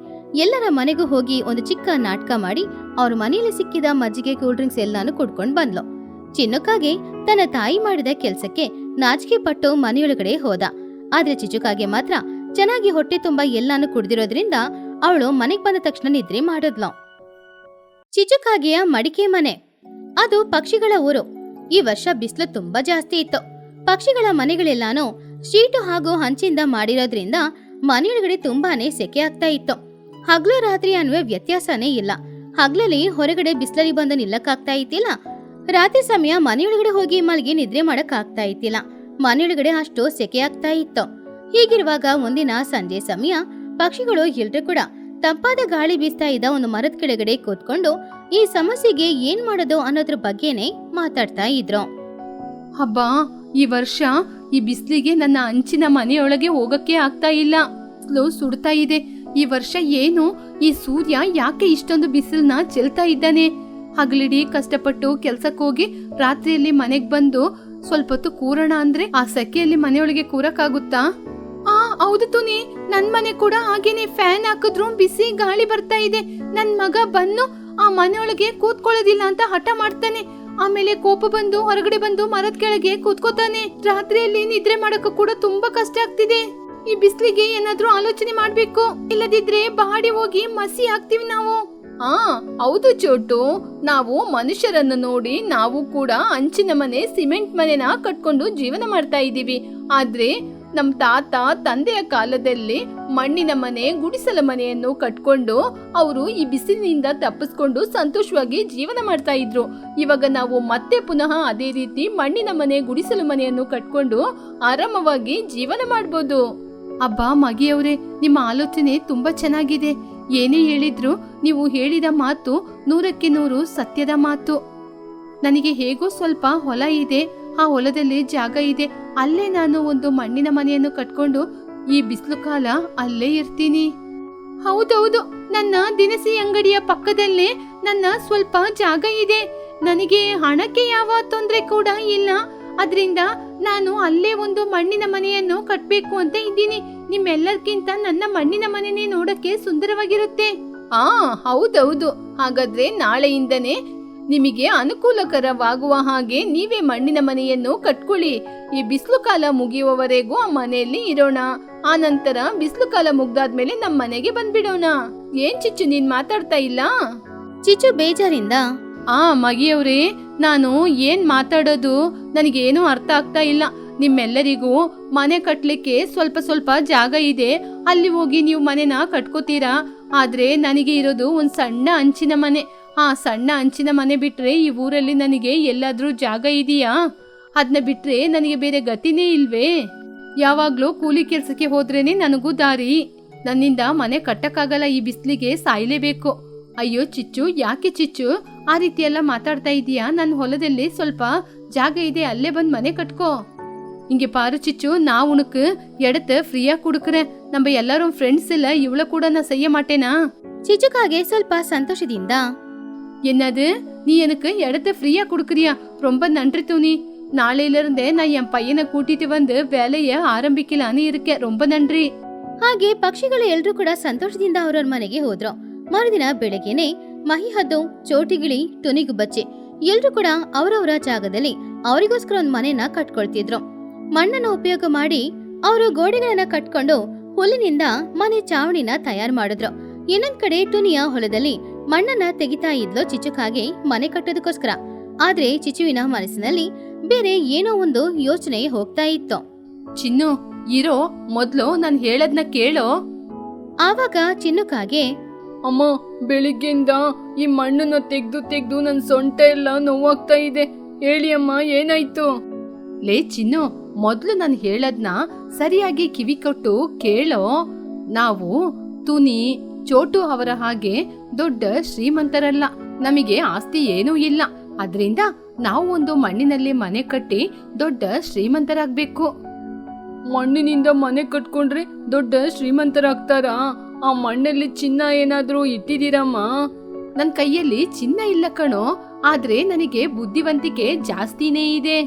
ಎಲ್ಲರ ಮನೆಗೂ ಹೋಗಿ ಒಂದು ಚಿಕ್ಕ ನಾಟಕ ಮಾಡಿ ಅವ್ರ ಮನೆಯಲ್ಲಿ ಸಿಕ್ಕಿದ ಮಜ್ಜಿಗೆ ಕೂಲ್ ಡ್ರಿಂಕ್ಸ್ ಎಲ್ಲಾನು ಕುಡ್ಕೊಂಡ್ ಬಂದ್ಲು. ಚಿನ್ನುಕಾಗೆ ತನ್ನ ತಾಯಿ ಮಾಡಿದ ಕೆಲ್ಸಕ್ಕೆ ನಾಚಿಕೆ ಪಟ್ಟು ಮನೆಯೊಳಗಡೆ ಹೋದ. ಆದ್ರೆ ಚಿಚುಕಾಗೆ ಮಾತ್ರ ಚೆನ್ನಾಗಿ ಹೊಟ್ಟೆ ತುಂಬಾ ಎಲ್ಲಾನು ಕುಡ್ದಿರೋದ್ರಿಂದ ಅವಳು ಮನೆಗ್ ಬಂದ ತಕ್ಷಣ ನಿದ್ರೆ ಮಾಡಿದ್ಲು. ಚಿಚುಕಾಗೆಯ ಮಡಿಕೆ ಮನೆ, ಅದು ಪಕ್ಷಿಗಳ ಊರು. ಈ ವರ್ಷ ಬಿಸಿಲು ತುಂಬಾ ಜಾಸ್ತಿ ಇತ್ತು. ಪಕ್ಷಿಗಳ ಮನೆಗಳೆಲ್ಲಾನು ಶೀಟು ಹಾಗೂ ಹಂಚಿಂದ ಮಾಡಿರೋದ್ರಿಂದ ಮನೆಯೊಳಗಡೆ ತುಂಬಾನೇ ಸೆಕೆ ಆಗ್ತಾ ಇತ್ತು. ಹಗ್ಲು ರಾತ್ರಿ ಅನ್ನುವ ವ್ಯತ್ಯಾಸನೇ ಇಲ್ಲ. ಹಗ್ಲಲ್ಲಿ ಹೊರಗಡೆ ಬಿಸಿಲಲ್ಲಿ ಬಂದು ನಿಲ್ಲಕ್ಕಾಗ್ತಾ ಇತ್ತಿಲ್ಲ. ರಾತ್ರಿ ಸಮಯ ಮನೆಯೊಳಗಡೆ ಹೋಗಿ ಮಲ್ಗಿ ನಿದ್ರೆ ಮಾಡಕ್ ಆಗ್ತಾ ಇತ್ತಿಲ್ಲ. ಮನೆಯೊಳಗಡೆ ಅಷ್ಟು ಸೆಕೆ ಆಗ್ತಾ ಇತ್ತು. ಹೀಗಿರುವಾಗ ಒಂದಿನ ಸಂಜೆ ಸಮಯ ಪಕ್ಷಿಗಳು ಎಲ್ರೂ ಕೂಡ ತಂಪಾದ ಗಾಳಿ ಬೀಸ್ತಾ ಇದ್ದ ಒಂದು ಮರದ ಕೆಳಗಡೆ ಕೂತ್ಕೊಂಡು ಈ ಸಮಸ್ಯೆಗೆ ಏನ್ ಮಾಡೋದು ಅನ್ನೋದ್ರ ಬಗ್ಗೆನೆ ಮಾತಾಡ್ತಾ ಇದ್ರು. ಹಬ್ಬಾ, ಈ ವರ್ಷ ಈ ಬಿಸಿಲಿಗೆ ನನ್ನ ಅಂಚಿನ ಮನೆಯೊಳಗೆ ಹೋಗಕ್ಕೆ ಆಗ್ತಾ ಇಲ್ಲ. ಬಿಸಿಲು ಸುಡ್ತಾ ಇದೆ. ಈ ವರ್ಷ ಏನು ಈ ಸೂರ್ಯ ಯಾಕೆ ಇಷ್ಟೊಂದು ಬಿಸಿಲನ್ನ ಚೆಲ್ತಾ ಇದ್ದಾನೆ? ಹಗಲಿಡೀ ಕಷ್ಟಪಟ್ಟು ಕೆಲ್ಸಕ್ಕೆ ಹೋಗಿ ರಾತ್ರಿಯಲ್ಲಿ ಮನೆಗ್ ಬಂದು ಸ್ವಲ್ಪ ಹೊತ್ತು ಕೂರೋಣ ಅಂದ್ರೆ ಆ ಸೆಕೆಯಲ್ಲಿ ಮನೆಯೊಳಗೆ ಕೂರಕ್ಕಾಗುತ್ತಾ? ಹೌದು ತುನಿ, ನನ್ ಮನೆ ಕೂಡ ಹಾಗೇನೆ. ಫ್ಯಾನ್ ಹಾಕಿದ್ರು ಬಿಸಿ ಗಾಳಿ ಬರ್ತಾ ಇದೆ. ನನ್ ಮಗ ಬಂದು ಆ ಮನೆಯೊಳಗೆ ಕೂತ್ಕೊಳ್ಳೋದಿಲ್ಲ ಅಂತ ಹಠ ಮಾಡ್ತಾನೆ. ಆಮೇಲೆ ಕೋಪ ಬಂದು ಹೊರಗಡೆ ಬಂದು ಮರದ ಕೆಳಗೆ ಕೂತ್ಕೋತಾನೆ. ರಾತ್ರಿಯಲ್ಲಿ ನಿದ್ರೆ ಮಾಡಕ್ಕೂ ಕೂಡ ತುಂಬಾ ಕಷ್ಟ ಆಗ್ತಿದೆ. ಈ ಬಿಸಿಲಿಗೆ ಏನಾದ್ರೂ ಆಲೋಚನೆ ಮಾಡ್ಬೇಕು, ಇಲ್ಲದಿದ್ರೆ ಬಾಡಿ ಹೋಗಿ ಮಸಿ ಆಗ್ತೀವಿ ನಾವು. ಹೌದು ಚೋಟು, ನಾವು ಮನುಷ್ಯರನ್ನು ನೋಡಿ ನಾವು ಕೂಡ ಅಂಚಿನ ಮನೆ, ಸಿಮೆಂಟ್ ಮನೆನ ಕಟ್ಕೊಂಡು ಜೀವನ ಮಾಡ್ತಾ ಇದ್ದೀವಿ. ಆದ್ರೆ ನಮ್ ತಾತ ತಂದೆಯ ಕಾಲದಲ್ಲಿ ಮಣ್ಣಿನ ಮನೆ, ಗುಡಿಸಲ ಮನೆಯನ್ನು ಕಟ್ಕೊಂಡು ಅವರು ಈ ಬಿಸಿಲಿನಿಂದ ತಪ್ಪಿಸ್ಕೊಂಡು ಸಂತೋಷವಾಗಿ ಜೀವನ ಮಾಡ್ತಾ ಇದ್ರು. ಇವಾಗ ನಾವು ಮತ್ತೆ ಪುನಃ ಅದೇ ರೀತಿ ಮಣ್ಣಿನ ಮನೆ, ಗುಡಿಸಲು ಮನೆಯನ್ನು ಕಟ್ಕೊಂಡು ಆರಾಮವಾಗಿ ಜೀವನ ಮಾಡ್ಬೋದು. ಅಬ್ಬಾ ಮಗಿಯವ್ರೆ, ನಿಮ್ಮ ಆಲೋಚನೆ ತುಂಬಾ ಚೆನ್ನಾಗಿದೆ. ಏನೇ ಹೇಳಿದ್ರು ನೀವು ಹೇಳಿದ ಮಾತು 100ಕ್ಕೆ 100 ಸತ್ಯದ ಮಾತು. ನನಗೆ ಹೇಗೋ ಸ್ವಲ್ಪ ಹೊಲ ಇದೆ, ಆ ಹೊಲದಲ್ಲಿ ಜಾಗ ಇದೆ. ಅಲ್ಲೇ ನಾನು ಒಂದು ಮಣ್ಣಿನ ಮನೆಯನ್ನು ಕಟ್ಕೊಂಡು ಈ ಬಿಸಿಲು ಕಾಲ ಅಲ್ಲೇ ಇರ್ತೀನಿ. ಹೌದೌದು, ನನ್ನ ದಿನಸಿ ಅಂಗಡಿಯ ಪಕ್ಕದಲ್ಲೇ ನನ್ನ ಸ್ವಲ್ಪ ಜಾಗ ಇದೆ. ನನಗೆ ಹಣಕ್ಕೆ ಯಾವ ತೊಂದರೆ ಕೂಡ ಇಲ್ಲ. ಅದರಿಂದ ನಾನು ಅಲ್ಲೇ ಒಂದು ಮಣ್ಣಿನ ಮನೆಯನ್ನು ಕಟ್ಬೇಕು ಅಂತ ಇದ್ದೀನಿ. ನಿಮ್ಮೆಲ್ಲರಿಗಿಂತ ನನ್ನ ಮಣ್ಣಿನ ಮನೆನೇ ನೋಡಕ್ಕೆ ಸುಂದರವಾಗಿರುತ್ತೆ. ಹೌದೌದು, ಹಾಗಾದ್ರೆ ನಾಳೆಯಿಂದನೇ ನಿಮಗೆ ಅನುಕೂಲಕರವಾಗುವ ಹಾಗೆ ನೀವೇ ಮಣ್ಣಿನ ಮನೆಯನ್ನು ಕಟ್ಕೊಳ್ಳಿ. ಈ ಬಿಸಿಲು ಕಾಲ ಮುಗಿಯುವವರೆಗೂ ಆ ಮನೆಯಲ್ಲಿ ಇರೋಣ. ಆ ನಂತರ ಬಿಸಿಲು ಕಾಲ ಮುಗ್ದಾದ್ಮೇಲೆ ನಮ್ಮ ಮನೆಗೆ ಬಂದ್ಬಿಡೋಣ. ಏನ್ ಚಿಚ್ಚು, ನೀನ್ ಮಾತಾಡ್ತಾ ಇಲ್ಲ? ಚಿಚ್ಚು ಬೇಜಾರಿಂದ, ಮಗಿಯವ್ರೆ, ನಾನು ಏನ್ ಮಾತಾಡೋದು ನನಗೇನು ಅರ್ಥ ಆಗ್ತಾ ಇಲ್ಲ. ನಿಮ್ಮೆಲ್ಲರಿಗೂ ಮನೆ ಕಟ್ಲಿಕ್ಕೆ ಸ್ವಲ್ಪ ಸ್ವಲ್ಪ ಜಾಗ ಇದೆ, ಅಲ್ಲಿ ಹೋಗಿ ನೀವು ಮನೆನ ಕಟ್ಕೋತೀರಾ. ಆದ್ರೆ ನನಗೆ ಇರೋದು ಒಂದ್ ಸಣ್ಣ ಹಂಚಿನ ಮನೆ. ಆ ಸಣ್ಣ ಹಂಚಿನ ಮನೆ ಬಿಟ್ರೆ ಈ ಊರಲ್ಲಿ ನನಗೆ ಎಲ್ಲಾದ್ರೂ ಜಾಗ ಇದೆಯಾ? ಅದನ್ನ ಬಿಟ್ರೆ ನನಗೆ ಬೇರೆ ಗತಿನೇ ಇಲ್ವೇ? ಯಾವಾಗ್ಲೂ ಕೂಲಿ ಕೆಲ್ಸಕ್ಕೆ ಹೋದ್ರೇನೆ ನನಗೂ ದಾರಿ. ನನ್ನಿಂದ ಮನೆ ಕಟ್ಟಕ್ಕಾಗಲ್ಲ, ಈ ಬಿಸಿಲಿಗೆ ಸಾಯ್ಲೇಬೇಕು. ಅಯ್ಯೋ ಚಿಚ್ಚು, ಯಾಕೆ ಚಿಚ್ಚು ಆ ರೀತಿ ಎಲ್ಲ ಮಾತಾಡ್ತಾ ಇದೀಯಾ? ನನ್ನ ಹೊಲದಲ್ಲಿ ಸ್ವಲ್ಪ ಜಾಗ ಇದೆ, ಅಲ್ಲೇ ಬಂದ್ ಮನೆ ಕಟ್ಕೋ. இங்க பாரு சிச்சு, நான் உனக்கு இடத்த ஃப்ரீயா கொடுக்கறேன். நம்ம எல்லாரும் ಫ್ರೆಂಡ್ಸ್ ಎಲ್ಲ ಇವಳ ಕೂಡ ನಾ செய்ய மாட்டேனா? ಚಿಚುಕಾಗೆ ಸ್ವಲ್ಪ ಸಂತೋಷದಿಂದ, என்னது, நீ எனக்கு இடத்த ஃப்ரீயா கொடுக்குறியா? ரொம்ப நன்றி துணி. நாளையில இருந்தே நான் என் பையனை கூட்டிட்டு வந்து வேலைய ஆரம்பிக்கலான்னு இருக்கேன். ரொம்ப நன்றி. ಹಾಗೆ ಪಕ್ಷಿಗಳು ಎಲ್ರೂ ಕೂಡ ಸಂತೋಷದಿಂದ ಅವ್ರವ್ರ ಮನೆಗೆ ಹೋದ್ರು. ಮರುದಿನ ಬೆಳಗ್ಗೆನೆ ಮಹಿಹದ್ದು, ಚೋಟಿಗಿಳಿ, ತುನಿಗುಬ್ಬಚ್ಚಿ ಎಲ್ರೂ ಕೂಡ ಅವರವರ ಜಾಗದಲ್ಲಿ ಅವರಿಗೋಸ್ಕರ ಒಂದು ಮನೆನ ಕಟ್ಕೊಳ್ತಿದ್ರು. ಮಣ್ಣನ್ನ ಉಪಯೋಗ ಮಾಡಿ ಅವರು ಗೋಡೆಗಳನ್ನ ಕಟ್ಕೊಂಡು ಹುಲ್ಲಿನಿಂದ ಮನೆ ಚಾವಣಿನ ತಯಾರು ಮಾಡಿದ್ರು. ಇನ್ನೊಂದ್ ಕಡೆ ಟುನಿಯ ಹೊಲದಲ್ಲಿ ಮಣ್ಣನ್ನ ತೆಗಿತಾ ಇದ್ಲು ಚಿಚುಕಾಗೆ ಮನೆ ಕಟ್ಟೋದಕ್ಕೋಸ್ಕರ. ಆದ್ರೆ ಚಿಚುವಿನ ಮನಸ್ಸಿನಲ್ಲಿ ಬೇರೆ ಏನೋ ಒಂದು ಯೋಚನೆ ಹೋಗ್ತಾ ಇತ್ತು. ಚಿನ್ನು, ಇರೋ ಮೊದ್ಲು ನಾನು ಹೇಳದ್ನ ಕೇಳೋ. ಆವಾಗ ಚಿನ್ನುಕಾಗೆ, ಅಮ್ಮ, ಬೆಳಿಗ್ಗೆಯಿಂದ ಈ ಮಣ್ಣನ್ನ ತೆಗ್ದು ನನ್ ಸೊಂಟ ಎಲ್ಲ ನೋವಾಗ್ತಾ ಇದೆ. ಹೇಳಿ ಅಮ್ಮ, ಏನಾಯ್ತು? ಲೇ ಚಿನ್ನು, ಮೊದ್ಲು ನಾನು ಹೇಳದ್ನ ಸರಿಯಾಗಿ ಕಿವಿ ಕೊಟ್ಟು ಕೇಳೋ. ನಾವು ತುನಿ, ಚೋಟು ಅವರ ಹಾಗೆ ದೊಡ್ಡ ಶ್ರೀಮಂತರಲ್ಲ. ನಮಗೆ ಆಸ್ತಿ ಏನೂ ಇಲ್ಲ. ಅದ್ರಿಂದ ನಾವು ಒಂದು ಮಣ್ಣಿನಲ್ಲಿ ಮನೆ ಕಟ್ಟಿ ದೊಡ್ಡ ಶ್ರೀಮಂತರಾಗ್ಬೇಕು. ಮಣ್ಣಿನಿಂದ ಮನೆ ಕಟ್ಕೊಂಡ್ರೆ ದೊಡ್ಡ ಶ್ರೀಮಂತರಾಗ್ತಾರಾ? ಆ ಮಣ್ಣಲ್ಲಿ ಚಿನ್ನ ಏನಾದ್ರೂ ಇಟ್ಟಿದ್ದೀರಮ್ಮ? ನನ್ ಕೈಯಲ್ಲಿ ಚಿನ್ನ ಇಲ್ಲ ಕಣೋ, ಆದ್ರೆ ನನಗೆ ಬುದ್ಧಿವಂತಿಕೆ ಜಾಸ್ತಿನೇ ಇದೆ.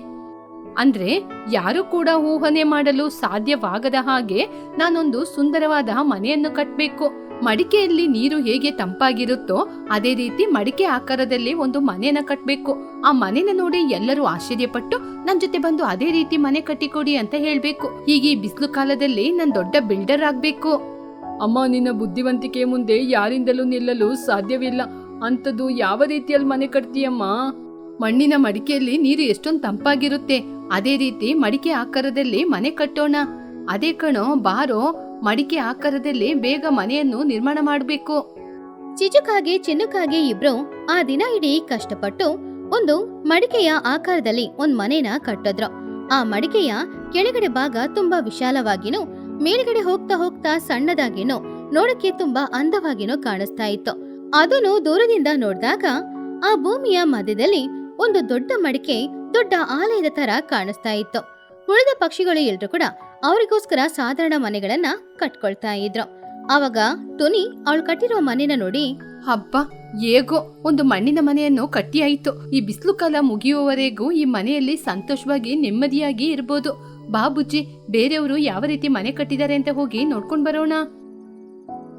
ಅಂದ್ರೆ ಯಾರು ಕೂಡ ಊಹನೆ ಮಾಡಲು ಸಾಧ್ಯವಾಗದ ಹಾಗೆ ನಾನೊಂದು ಸುಂದರವಾದ ಮನೆಯನ್ನು ಕಟ್ಬೇಕು. ಮಡಿಕೆಯಲ್ಲಿ ನೀರು ಹೇಗೆ ತಂಪಾಗಿರುತ್ತೋ ಅದೇ ರೀತಿ ಮಡಿಕೆ ಆಕಾರದಲ್ಲಿ ಒಂದು ಮನೆಯನ್ನ ಕಟ್ಬೇಕು. ಆ ಮನೆನ ನೋಡಿ ಎಲ್ಲರೂ ಆಶ್ಚರ್ಯಪಟ್ಟು ನನ್ ಜೊತೆ ಬಂದು ಅದೇ ರೀತಿ ಮನೆ ಕಟ್ಟಿಕೊಡಿ ಅಂತ ಹೇಳ್ಬೇಕು. ಹೀಗೆ ಬಿಸಿಲು ಕಾಲದಲ್ಲಿ ನಾನ್ ದೊಡ್ಡ ಬಿಲ್ಡರ್ ಆಗ್ಬೇಕು. ಅಮ್ಮ, ನಿನ್ನ ಬುದ್ಧಿವಂತಿಕೆ ಮುಂದೆ ಯಾರಿಂದಲೂ ನಿಲ್ಲಲು ಸಾಧ್ಯವಿಲ್ಲ. ಅಂತದ್ದು ಯಾವ ರೀತಿಯಲ್ಲಿ ಮನೆ ಕಟ್ತೀಯಮ್ಮ? ಮಣ್ಣಿನ ಮಡಿಕೆಯಲ್ಲಿ ನೀರು ಎಷ್ಟೊಂದು ತಂಪಾಗಿರುತ್ತೆ, ಅದೇ ರೀತಿ ಮಡಿಕೆ ಆಕಾರದಲ್ಲಿ ಮನೆ ಕಟ್ಟೋಣ. ಅದೇ ಕಣೋ, ಬಾರೋ, ಮಡಿಕೆ ಆಕಾರದಲ್ಲಿ ಬೇಗ ಮನೆಯನ್ನು ನಿರ್ಮಾಣ ಮಾಡಬೇಕು. ಚಿಚುಕಾಗೆ ಚಿನ್ನುಕಾಗೆ ಇಬ್ರು ಆ ದಿನ ಇಡೀ ಕಷ್ಟಪಟ್ಟು ಒಂದು ಮಡಿಕೆಯ ಆಕಾರದಲ್ಲಿ ಒಂದ್ ಮನೇನ ಕಟ್ಟಿದ್ರು. ಆ ಮಡಿಕೆಯ ಕೆಳಗಡೆ ಭಾಗ ತುಂಬಾ ವಿಶಾಲವಾಗಿನೂ ಮೇಲ್ಗಡೆ ಹೋಗ್ತಾ ಹೋಗ್ತಾ ಸಣ್ಣದಾಗಿನೂ ನೋಡಕ್ಕೆ ತುಂಬಾ ಅಂದವಾಗಿನೂ ಕಾಣಿಸ್ತಾ ಇತ್ತು. ಅದನ್ನು ದೂರದಿಂದ ನೋಡಿದಾಗ ಆ ಭೂಮಿಯ ಮಧ್ಯದಲ್ಲಿ ಒಂದು ದೊಡ್ಡ ಮಡಿಕೆ ದೊಡ್ಡ ಆಲಯದ ತರ ಕಾಣಿಸ್ತಾ ಇತ್ತು. ಉಳಿದ ಪಕ್ಷಿಗಳು ಎಲ್ರು ಕೂಡ ಅವರಿಗೋಸ್ಕರ ಸಾಧಾರಣ ಮನೆಗಳನ್ನ ಕಟ್ಕೊಳ್ತಾ ಇದ್ರು. ಆವಾಗ ಟುನಿ ಅವಳು ಕಟ್ಟಿರುವ ಮನೆನ ನೋಡಿ, ಹಬ್ಬ, ಹೇಗೋ ಒಂದು ಮಣ್ಣಿನ ಮನೆಯನ್ನು ಕಟ್ಟಿ ಆಯ್ತು. ಈ ಬಿಸಿಲು ಕಾಲ ಮುಗಿಯುವವರೆಗೂ ಈ ಮನೆಯಲ್ಲಿ ಸಂತೋಷವಾಗಿ ನೆಮ್ಮದಿಯಾಗಿ ಇರ್ಬೋದು. ಬಾ ಬುಜ್ಜಿ, ಬೇರೆಯವರು ಯಾವ ರೀತಿ ಮನೆ ಕಟ್ಟಿದ್ದಾರೆ ಅಂತ ಹೋಗಿ ನೋಡ್ಕೊಂಡ್ ಬರೋಣ.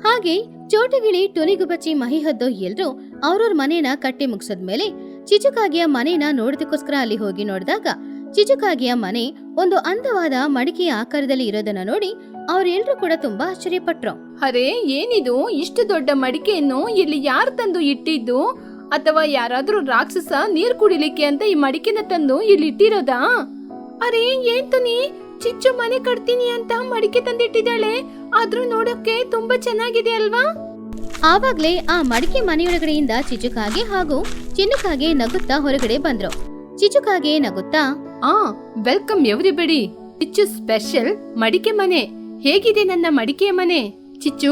ಹಾಗೆ ಚೋಟಗಿಳಿ, ಟುನಿಗುಬಚ್ಚಿ, ಮಹಿಹದ್ದು ಎಲ್ರು ಅವ್ರವ್ರ ಮನೇನ ಕಟ್ಟಿ ಮುಗಿಸದ್ಮೇಲೆ ಚಿಚುಕಾಗಿಯ ಮನೇನ ನೋಡೋದಕ್ಕೋಸ್ಕರ ಅಲ್ಲಿ ಹೋಗಿ ನೋಡಿದಾಗ ಚಿಚುಕಾಗಿಯ ಮನೆ ಒಂದು ಅಂದವಾದ ಮಡಿಕೆಯ ಆಕಾರದಲ್ಲಿ ಇರೋದನ್ನ ನೋಡಿ ಅವ್ರೆಲ್ರೂ ಕೂಡ ತುಂಬಾ ಆಶ್ಚರ್ಯಪಟ್ರು. ಅರೆ, ಏನಿದು? ಇಷ್ಟು ದೊಡ್ಡ ಮಡಿಕೆಯನ್ನು ಇಲ್ಲಿ ಯಾರು ತಂದು ಇಟ್ಟಿದ್ದು? ಅಥವಾ ಯಾರಾದ್ರೂ ರಾಕ್ಷಸ ನೀರ್ ಕುಡಿಲಿಕ್ಕೆ ಅಂತ ಈ ಮಡಿಕೆನ ತಂದು ಇಲ್ಲಿ ಇಟ್ಟಿರೋದಾ? ಅರೆ, ಏನ್ ತುನಿ, ಚಿಚ್ಚು ಮನೆ ಕಟ್ತೀನಿ ಅಂತ ಮಡಿಕೆ ತಂದಿಟ್ಟಿದ್ದಾಳೆ. ಆದ್ರೂ ನೋಡಕ್ಕೆ ತುಂಬಾ ಚೆನ್ನಾಗಿದೆ ಅಲ್ವಾ? ಆವಾಗ್ಲೇ ಆ ಮಡಿಕೆ ಮನೆಯೊಳಗಡೆಯಿಂದ ಚಿಚುಕಾಗೆ ಹಾಗೂ ಚಿನ್ನುಕಾಗೆ ನಗುತ್ತಾ ಹೊರಗಡೆ ಬಂದ್ರು. ಚಿಚುಕಾಗೆ ನಗುತ್ತಾ, ವೆಲ್ಕಮ್ ಎವ್ರಿಬಡಿ. ಚಿಚ್ಚು ಸ್ಪೆಷಲ್ ಮಡಿಕೆ ಮನೆ. ಹೇಗಿದೆ ನನ್ನ ಮಡಿಕೆಯ ಮನೆ? ಚಿಚ್ಚು,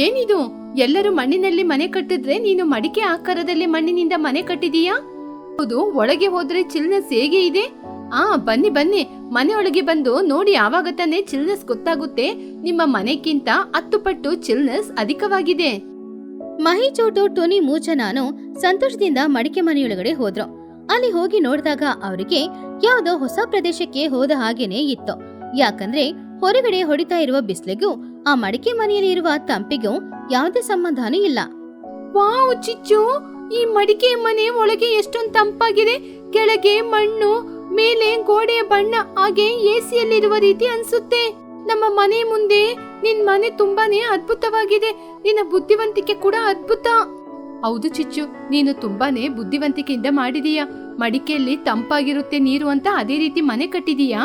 ಏನಿದು? ಎಲ್ಲರೂ ಮಣ್ಣಿನಲ್ಲಿ ಮನೆ ಕಟ್ಟಿದ್ರೆ ನೀನು ಮಡಿಕೆ ಆಕಾರದಲ್ಲಿ ಮಣ್ಣಿನಿಂದ ಮನೆ ಕಟ್ಟಿದೀಯಾ? ಹೌದು, ಒಳಗೆ ಹೋದ್ರೆ ಚಿಲ್ನೆಸ್ ಹೇಗೆ ಇದೆ? ಬನ್ನಿ ಬನ್ನಿ, ಮನೆಯೊಳಗೆ ಬಂದು ನೋಡಿ, ಆವಾಗ ತಾನೇ ಚಿಲ್ನೆಸ್ ಗೊತ್ತಾಗುತ್ತೆ. ನಿಮ್ಮ ಮನೆಗಿಂತ 10 ಪಟ್ಟು ಚಿಲ್ನೆಸ್ ಅಧಿಕವಾಗಿದೆ. ಮಹಿ, ಚೋಟು, ಟುನಿ, ಮೂಚ ನಾನು ಸಂತೋಷದಿಂದ ಮಡಿಕೆ ಮನೆಯೊಳಗಡೆ ಹೋದ್ರು. ಅಲ್ಲಿ ಹೋಗಿ ನೋಡಿದಾಗ ಅವರಿಗೆ ಯಾವುದೋ ಹೊಸ ಪ್ರದೇಶಕ್ಕೆ ಹೋದ ಹಾಗೇನೆ ಇತ್ತು. ಯಾಕಂದ್ರೆ ಹೊರಗಡೆ ಹೊಡಿತಾ ಇರುವ ಬಿಸಿಲಿಗೂ ಆ ಮಡಿಕೆ ಮನೆಯಲ್ಲಿ ಇರುವ ತಂಪಿಗೂ ಯಾವುದೇ ಸಂಬಂಧನೂ ಇಲ್ಲ. ವಾವ್ ಚಿಚ್ಚು, ಈ ಮಡಿಕೆ ಮನೆ ಒಳಗೆ ಎಷ್ಟೊಂದು ತಂಪಾಗಿದೆ. ಕೆಳಗೆ ಮಣ್ಣು, ಮೇಲೆ ಗೋಡೆಯ ಬಣ್ಣ, ಹಾಗೆ ಎಸಿಯಲ್ಲಿರುವ ರೀತಿ ಅನ್ಸುತ್ತೆ. ನಮ್ಮ ಮನೆ ಮುಂದೆ ನಿನ್ ಮನೆ ತುಂಬಾನೇ ಅದ್ಭುತವಾಗಿದೆ. ನಿನ್ನ ಬುದ್ಧಿವಂತಿಕೆ ಕೂಡ ಅದ್ಭುತ. ಹೌದು ಚಿಚ್ಚು, ನೀನು ತುಂಬಾನೇ ಬುದ್ಧಿವಂತಿಕೆಯಿಂದ ಮಾಡಿದೀಯಾ. ಮಡಿಕೆಯಲ್ಲಿ ತಂಪಾಗಿರುತ್ತೆ ನೀರು ಅಂತ ಅದೇ ರೀತಿ ಮನೆ ಕಟ್ಟಿದೀಯಾ.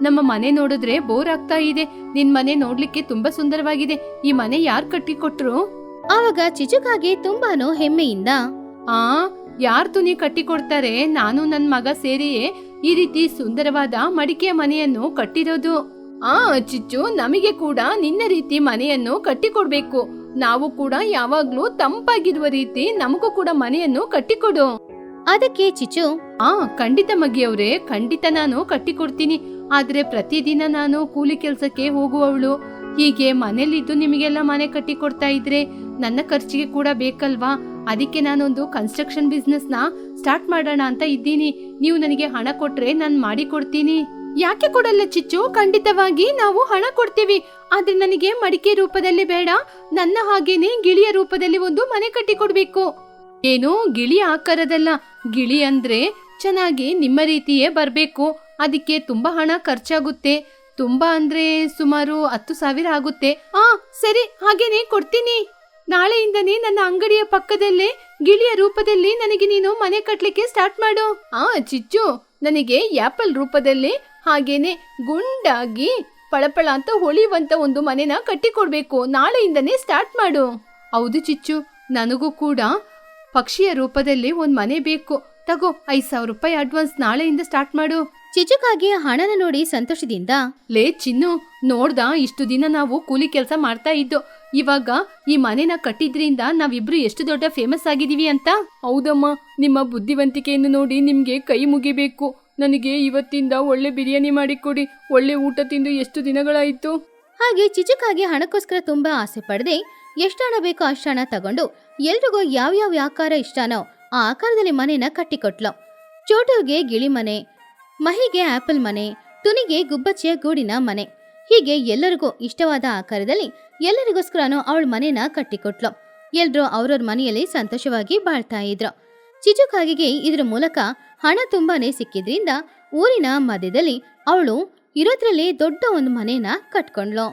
ನಮ್ಮ ಮನೆ ನೋಡಿದ್ರೆ ಬೋರ್ ಆಗ್ತಾ ಇದೆ. ನಿನ್ ಮನೆ ನೋಡ್ಲಿಕ್ಕೆ ತುಂಬಾ ಸುಂದರವಾಗಿದೆ. ಈ ಮನೆ ಯಾರ್ ಕಟ್ಟಿಕೊಟ್ರು? ಆವಾಗ ಚಿಚುಕಾಗೆ ತುಂಬಾನು ಹೆಮ್ಮೆಯಿಂದ, ಯಾರ್ ತುನಿ ಕಟ್ಟಿಕೊಡ್ತಾರೆ? ನಾನು ನನ್ ಮಗ ಸೇರಿಯೇ ಈ ರೀತಿ ಸುಂದರವಾದ ಮಡಿಕೆಯ ಮನೆಯನ್ನು ಕಟ್ಟಿರೋದು. ಚಿಚ್ಚು, ನಮಗೆ ಕೂಡ ನಿನ್ನ ರೀತಿ ಮನೆಯನ್ನು ಕಟ್ಟಿಕೊಡ್ಬೇಕು. ನಾವು ಕೂಡ ಯಾವಾಗ್ಲೂ ತಂಪಾಗಿರುವ ರೀತಿ ನಮಗೂ ಕೂಡ ಮನೆಯನ್ನು ಕಟ್ಟಿಕೊಡು. ಅದಕ್ಕೆ ಚಿಚ್ಚು, ಖಂಡಿತ ಮಗಿಯವ್ರೆ, ಖಂಡಿತ ನಾನು ಕಟ್ಟಿಕೊಡ್ತೀನಿ. ಆದ್ರೆ ಪ್ರತಿದಿನ ನಾನು ಕೂಲಿ ಕೆಲ್ಸಕ್ಕೆ ಹೋಗುವವಳು. ಹೀಗೆ ಮನೇಲಿದ್ದು ನಿಮಗೆಲ್ಲ ಮನೆ ಕಟ್ಟಿಕೊಡ್ತಾ ಇದ್ರೆ ನನ್ನ ಖರ್ಚಿಗೆ ಕೂಡ ಬೇಕಲ್ವಾ? ಅದಕ್ಕೆ ನಾನೊಂದು ಕನ್ಸ್ಟ್ರಕ್ಷನ್ ಬಿಸ್ನೆಸ್ನ ಸ್ಟಾರ್ಟ್ ಮಾಡೋಣ ಅಂತ ಇದ್ದೀನಿ. ನೀವು ನನಗೆ ಹಣ ಕೊಟ್ರೆ ನಾನು ಮಾಡಿ ಕೊಡ್ತೀನಿ. ಯಾಕೆ ಕೊಡಲ್ಲ ಚಿಚ್ಚು, ಖಂಡಿತವಾಗಿ ನಾವು ಹಣ ಕೊಡ್ತೀವಿ. ಆದ್ರೆ ನನಗೆ ಮಡಿಕೆ ರೂಪದಲ್ಲಿ ಬೇಡ, ನನ್ನ ಹಾಗೇನೆ ಗಿಳಿಯ ರೂಪದಲ್ಲಿ ಒಂದು ಮನೆ ಕಟ್ಟಿ ಕೊಡ್ಬೇಕು. ಏನೋ ಗಿಳಿ ಆಕಾರದಲ್ಲ, ಗಿಳಿ ಅಂದ್ರೆ ಚೆನ್ನಾಗಿ ನಿಮ್ಮ ರೀತಿಯೇ ಬರ್ಬೇಕು. ಅದಕ್ಕೆ ತುಂಬಾ ಹಣ ಖರ್ಚಾಗುತ್ತೆ. ತುಂಬಾ ಅಂದ್ರೆ ಸುಮಾರು 10,000 ಆಗುತ್ತೆ. ಸರಿ, ಹಾಗೇನೆ ಕೊಡ್ತೀನಿ. ನಾಳೆಯಿಂದನೇ ನನ್ನ ಅಂಗಡಿಯ ಪಕ್ಕದಲ್ಲೇ ಗಿಳಿಯ ರೂಪದಲ್ಲಿ ನನಗೆ ನೀನು ಮನೆ ಕಟ್ಲಿಕ್ಕೆ ಸ್ಟಾರ್ಟ್ ಮಾಡು. ಚಿಚ್ಚು, ನನಗೆ ಆಪಲ್ ರೂಪದಲ್ಲಿ ಹಾಗೇನೆ ಗುಂಡಾಗಿ ಪಳಪಳ ಅಂತ ಹೊಳೆಯುವಂತ ಒಂದು ಮನೆನ ಕಟ್ಟಿಕೊಡ್ಬೇಕು. ನಾಳೆಯಿಂದನೇ ಸ್ಟಾರ್ಟ್ ಮಾಡು. ಹೌದು ಚಿಚ್ಚು, ನನಗೂ ಕೂಡ ಪಕ್ಷಿಯ ರೂಪದಲ್ಲಿ ಒಂದ್ ಮನೆ ಬೇಕು. ತಗೋ, 5,000 ರೂಪಾಯಿ ಅಡ್ವಾನ್ಸ್. ನಾಳೆಯಿಂದ ಸ್ಟಾರ್ಟ್ ಮಾಡು. ಚಿಚುಕಾಗೆ ಹಣನ ನೋಡಿ ಸಂತೋಷದಿಂದ, ಲೇ ಚಿನ್ನು, ನೋಡ್ದ, ಇಷ್ಟು ದಿನ ನಾವು ಕೂಲಿ ಕೆಲಸ ಮಾಡ್ತಾ ಇದ್ದೋ. ಇವಾಗ ಈ ಮನೆನ ಕಟ್ಟಿದ್ರಿಂದ ನಾವಿಬ್ರು ಎಷ್ಟು ದೊಡ್ಡ ಫೇಮಸ್ ಆಗಿದೀವಿ ಅಂತ. ಹೌದಮ್ಮ, ನಿಮ್ಮ ಬುದ್ಧಿವಂತಿಕೆಯನ್ನು ನೋಡಿ ನಿಮ್ಗೆ ಕೈ ಮುಗಿಬೇಕು. ನನಗೆ ಇವತ್ತಿಂದ ಒಳ್ಳೆ ಬಿರಿಯಾನಿ ಮಾಡಿಕೊಡಿ. ಒಳ್ಳೆ ಊಟ ತಿಂದು ಎಷ್ಟು ದಿನಗಳಾಯ್ತು. ಹಾಗೆ ಚಿಚುಕಾಗೆ ಹಣಕ್ಕೋಸ್ಕರ ತುಂಬಾ ಆಸೆ ಪಡದೆ ಎಷ್ಟು ಹಣ ಬೇಕೋ ಅಷ್ಟು ಹಣ ತಗೊಂಡು ಎಲ್ರಿಗೂ ಯಾವ್ಯಾವ ಆಕಾರ ಇಷ್ಟನೋ ಆ ಆಕಾರದಲ್ಲಿ ಮನೆನ ಕಟ್ಟಿಕೊಟ್ಲು. ಚೋಟುಗೆ ಗಿಳಿ ಮನೆ, ಮಹಿಗೆ ಆಪಲ್ ಮನೆ, ತುನಿಗೆ ಗುಬ್ಬಚ್ಚಿಯ ಗೂಡಿನ ಮನೆ, ಹೀಗೆ ಎಲ್ಲರಿಗೂ ಇಷ್ಟವಾದ ಆಕಾರದಲ್ಲಿ ಎಲ್ಲರಿಗೋಸ್ಕರನೂ ಅವಳ ಮನೆನ ಕಟ್ಟಿಕೊಟ್ಲು. ಎಲ್ರೂ ಅವ್ರವ್ರ ಮನೆಯಲ್ಲಿ ಸಂತೋಷವಾಗಿ ಬಾಳ್ತಾ ಇದ್ರು. ಚಿಚುಕಾಗಿಗೆ ಇದ್ರ ಮೂಲಕ ಹಣ ತುಂಬಾನೇ ಸಿಕ್ಕಿದ್ರಿಂದ ಊರಿನ ಮಧ್ಯದಲ್ಲಿ ಅವಳು ಇರೋದ್ರಲ್ಲಿ ದೊಡ್ಡ ಒಂದು ಮನೆನ ಕಟ್ಕೊಂಡ್ಲು.